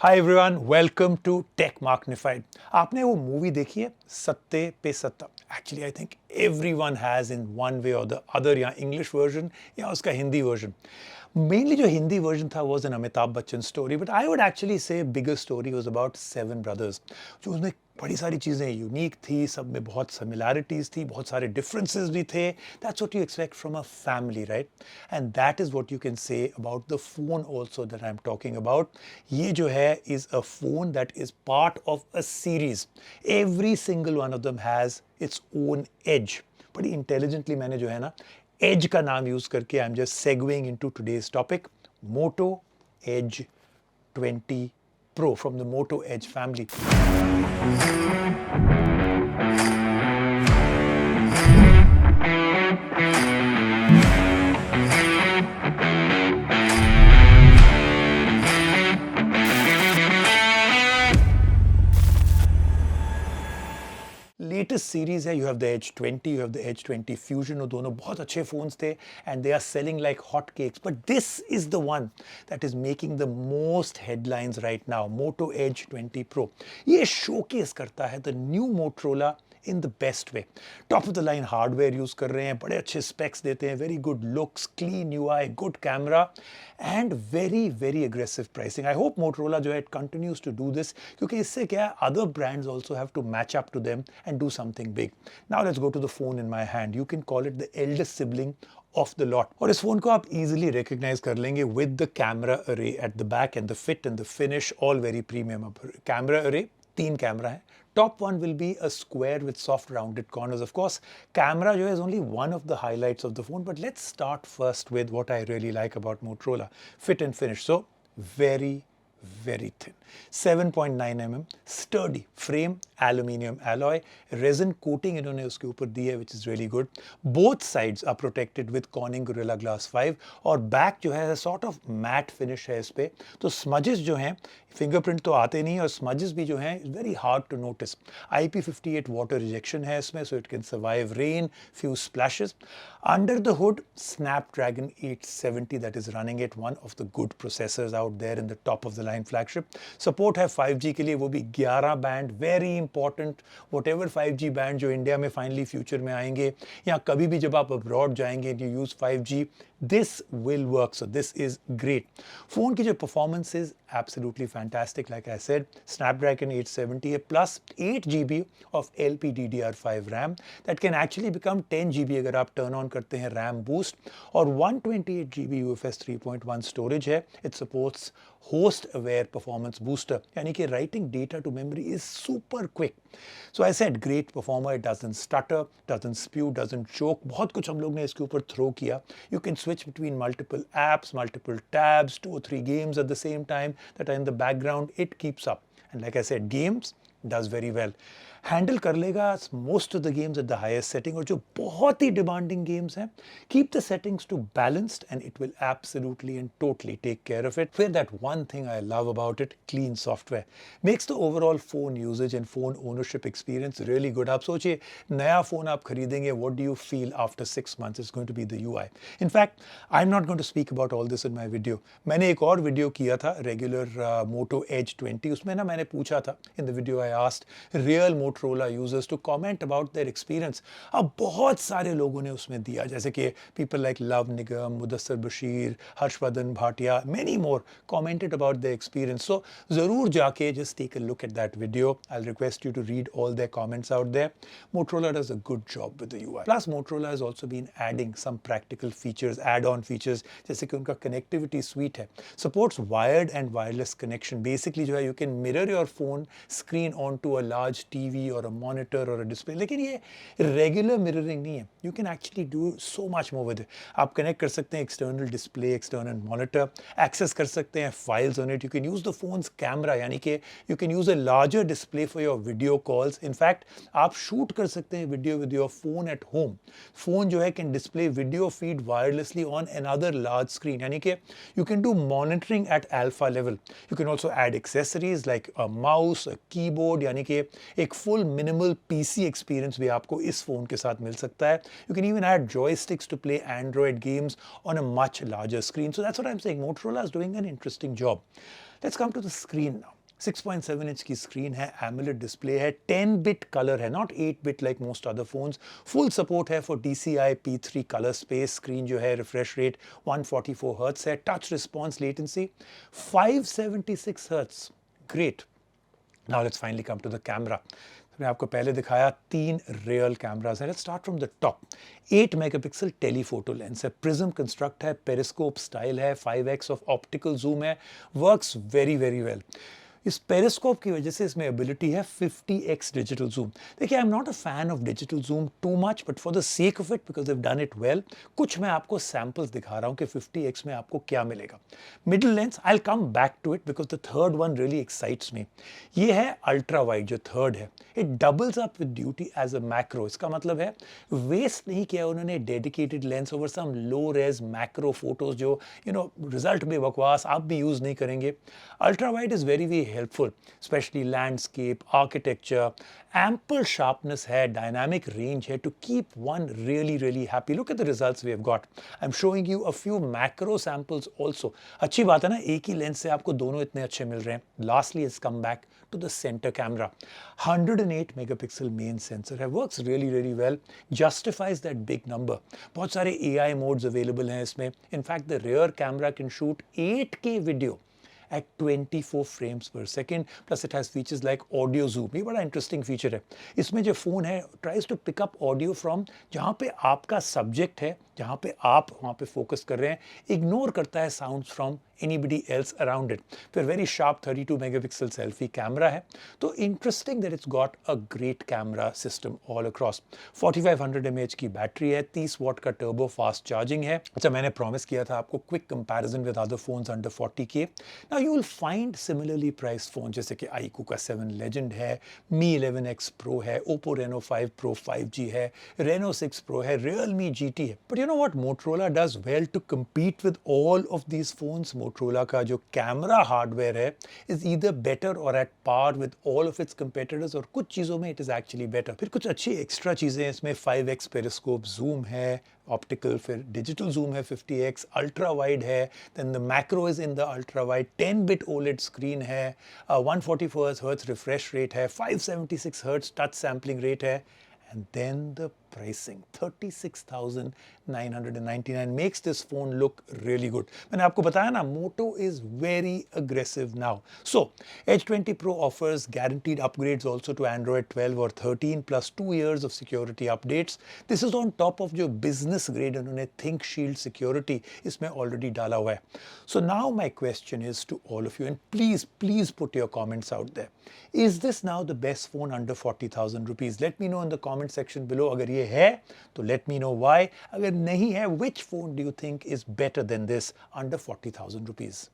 Hi everyone, welcome to Tech Marknified. आपने वो movie देखी है Satte Pe Satta? Actually I think everyone has in one way or the other, या English version या उसका हिंदी वर्जन। मेनली जो हिंदी वर्जन था was an Amitabh Bachchan story, but I would actually say bigger story was about seven brothers. जो उसमें बड़ी सारी चीज़ें यूनिक थी, सब में बहुत सिमिलैरिटीज़ थी, बहुत सारे डिफरेंसेस भी थे। That's what you expect from a family, right? And that is what you can say about the phone also that I am talking about. ये जो है is a phone that is part of a series. Every single one of them has its own Edge. बड़ी intelligently मैंने जो है ना Edge का नाम यूज़ करके I am just segueing into today's topic, Moto Edge 20 Pro from the Moto Edge family. Latest series है, you have the Edge 20, you have the Edge 20 Fusion. वो दोनों बहुत अच्छे फोन्स थे and they are selling like hot cakes, but this is the one that is making the most headlines right now, Moto Edge 20 Pro. ये showcase करता है the new Motorola in the best way. Top of the line hardware use कर रहे हैं, बड़े अच्छे specs देते हैं, very good looks, clean UI, good camera and very very aggressive pricing. I hope Motorola जो है it continues to do this, क्योंकि इससे क्या है, other brands also have to match up to them and do something big. Now let's go to the phone in my hand. You can call it the eldest sibling of the lot. और इस phone को आप easily recognise कर लेंगे with the camera अरे at the back and the fit and the finish, all very premium. Camera अरे, 3 camera है। Top one will be a square with soft rounded corners. Of course, camera jo is only one of the highlights of the phone, but let's start first with what I really like about Motorola, fit and finish. So very thin, 7.9 mm, sturdy frame, aluminium alloy, resin coating इन्होंने उसके ऊपर दी है, which is really good. Both sides are protected with Corning Gorilla Glass 5 और back जो है sort of matte finish है इस पे, तो smudges जो हैं, फिंगरप्रिंट तो आते नहीं और स्मजेस भी जो हैं is very hard to notice. IP58 water rejection है इसमें, so it can survive rain, few splashes. Under the hood Snapdragon 870 that is running it, one of the good processors out there in the top of the line flagship. Support है 5G के लिए, वो भी 11 band, very important. whatever 5G band जो India में finally future में आएंगे, या कभी भी जब आप अब्रॉड जाएंगे you use 5G, this will work. So this is great. Phone की जो performance is absolutely fantastic. Like I said, Snapdragon 870 plus 8 GB of LPDDR5 RAM that can actually become 10 GB अगर आप turn on करते हैं RAM boost, और 128 GB UFS 3.1 storage है. It supports host aware performance booster, यानी कि writing data to memory is super quick. So I said great performer, it doesn't stutter, doesn't spew, doesn't choke. बहुत कुछ हम लोग ने इसके ऊपर थ्रो किया. You can switch between multiple apps, multiple tabs, 2 or 3 games at the same time that are in the background. It keeps up. And like I said, games does very well. Handle कर लेगा most of the games at the highest setting, और जो बहुत ही demanding games हैं, keep the settings to balanced and it will absolutely and totally take care of it. फिर that one thing I love about it, clean software makes the overall phone usages and phone ownership experience really good. आप सोचिए, नया फोन आप खरीदेंगे, what do you feel after 6 months? It's going to be the UI. In fact I am not going to speak about all this in my video. मैंने एक और video किया था रेगुलर मोटो एज 20, उसमें ना मैंने पूछा था, in the video I asked real Motorola users to comment about their experience. अब बहुत सारे लोगों ने उसमें दिया, जैसे कि people like Luv Nigam, Mudassar Bashir, Harshvardhan Bhatia, many more commented about their experience. So जरूर जाके just take a look at that video. I will request you to read all their comments out there. Motorola does a good job with the UI. Plus Motorola has also been adding some practical features, add-on features, जैसे कि उनका connectivity suite है, supports wired and wireless connection. Basically जो है, you can mirror your phone screen onto a large TV or a monitor or a display. लेकिन ये regular mirroring नहीं है. You can actually do so much more with it. आप connect कर सकते हैं external display, external monitor, access कर सकते हैं files on it. You can use the phone's camera, यानी कि you can use a larger display for your video calls. In fact, आप shoot कर सकते हैं video with your phone at home. Phone जो है can display video feed wirelessly on another large screen, यानी कि you can do monitoring at alpha level. You can also add accessories like a mouse, a keyboard, यानी कि एक full minimal PC experience भी आपको इस फोन के साथ मिल सकता है. You can even add joysticks to play Android games on a much larger screen. So that's what I'm saying. Motorola is doing an interesting job. Let's come to the screen now. 6.7 inch की screen है, AMOLED display है, 10-bit colour है, not 8-bit like most other phones. Full support है for DCI P3 colour space. Screen जो है refresh rate 144 hertz है. Touch response latency 576 hertz. Great. Now let's finally come to the camera. मैंने आपको पहले दिखाया 3 real cameras हैं. Let's start from the top. 8 megapixel telephoto lens है, prism construct है, पेरिस्कोप स्टाइल है, 5x ऑफ ऑप्टिकल जूम है. Works very very well. इस पेरिस्कोप की वजह से इसमें एबिलिटी है 50x डिजिटल जूम. देखिए, I am not a fan of digital zoom too much, but for the sake of it, because they have done it well, कुछ मैं आपको सैंपल्स दिखा रहा हूं कि 50x में आपको क्या मिलेगा. Middle lens, I will come back to it because the third one really excites me. ये है अल्ट्रा वाइड जो थर्ड है. It doubles up with duty as a macro. इसका मतलब है वेस्ट नहीं किया उन्होंने dedicated lens over some low res macro photos जो रिजल्ट में बकवास, आप भी यूज नहीं करेंगे. Ultra wide is very very helpful, especially landscape, architecture. Ample sharpness है, dynamic range है to keep one really really happy. Look at the results we have got. I'm showing you a few macro samples also. अच्छी बात है ना, एक ही lens से आपको दोनों इतने अच्छे मिल रहे हैं. Lastly, let's come back to the center camera. 108 megapixel main sensor है, works really really well, justifies that big number. बहुत सारे AI modes available हैं इसमें. In fact, the rear camera can shoot 8K video at 24 frames per second. Plus it has features like audio zoom. ये बड़ा interesting feature है. इसमें जो phone है tries to pick up audio from जहाँ पे आपका सब्जेक्ट है, जहाँ पे आप वहाँ पे फोकस कर रहे हैं, इग्नोर करता है sounds from anybody else around it. फिर very sharp 32 megapixel selfie camera है. तो interesting that it's got a great camera system all across. 4500 mAh की बैटरी है, 30 वाट का टर्बो फास्ट चार्जिंग है. अच्छा, मैंने प्रॉमिस किया था आपको quick comparison with other phones under 40K. Now you will find similarly priced phone जैसे कि iQOO का 7 लेजेंड है, Mi 11X Pro है, Oppo Reno 5 Pro 5G है, Reno 6 Pro है, Realme GT है. But you know what Motorola does well to compete with all of these phones? Motorola का जो कैमरा हार्डवेयर है is either better or at par with all of its competitors, और कुछ चीज़ों में it is actually better. फिर कुछ अच्छी एक्स्ट्रा चीज़ें हैं इसमें. 5x पेरिस्कोप जूम है, ऑप्टिकल, फिर डिजिटल जूम है 50x, अल्ट्रा वाइड है, then the macro is in the ultra wide, 10-bit OLED screen है, 144 हर्ट्ज रिफ्रेश रेट है, 576 हर्ट्ज टच सैम्पलिंग रेट है. And then the pricing, 36,999 makes this phone look really good. मैंने आपको बताया ना, Moto is very aggressive now. So, Edge 20 Pro offers guaranteed upgrades also to Android 12 or 13 plus 2 years of security updates. This is on top of जो business grade उन्होंने Think Shield security इसमें already डाला हुआ है. So now my question is to all of you, and please put your comments out there. Is this now the best phone under 40,000 rupees? Let me know in the comment section below. अगर ये है तो let me know why. अगर नहीं है, which phone do you think is better than this under 40,000 rupees?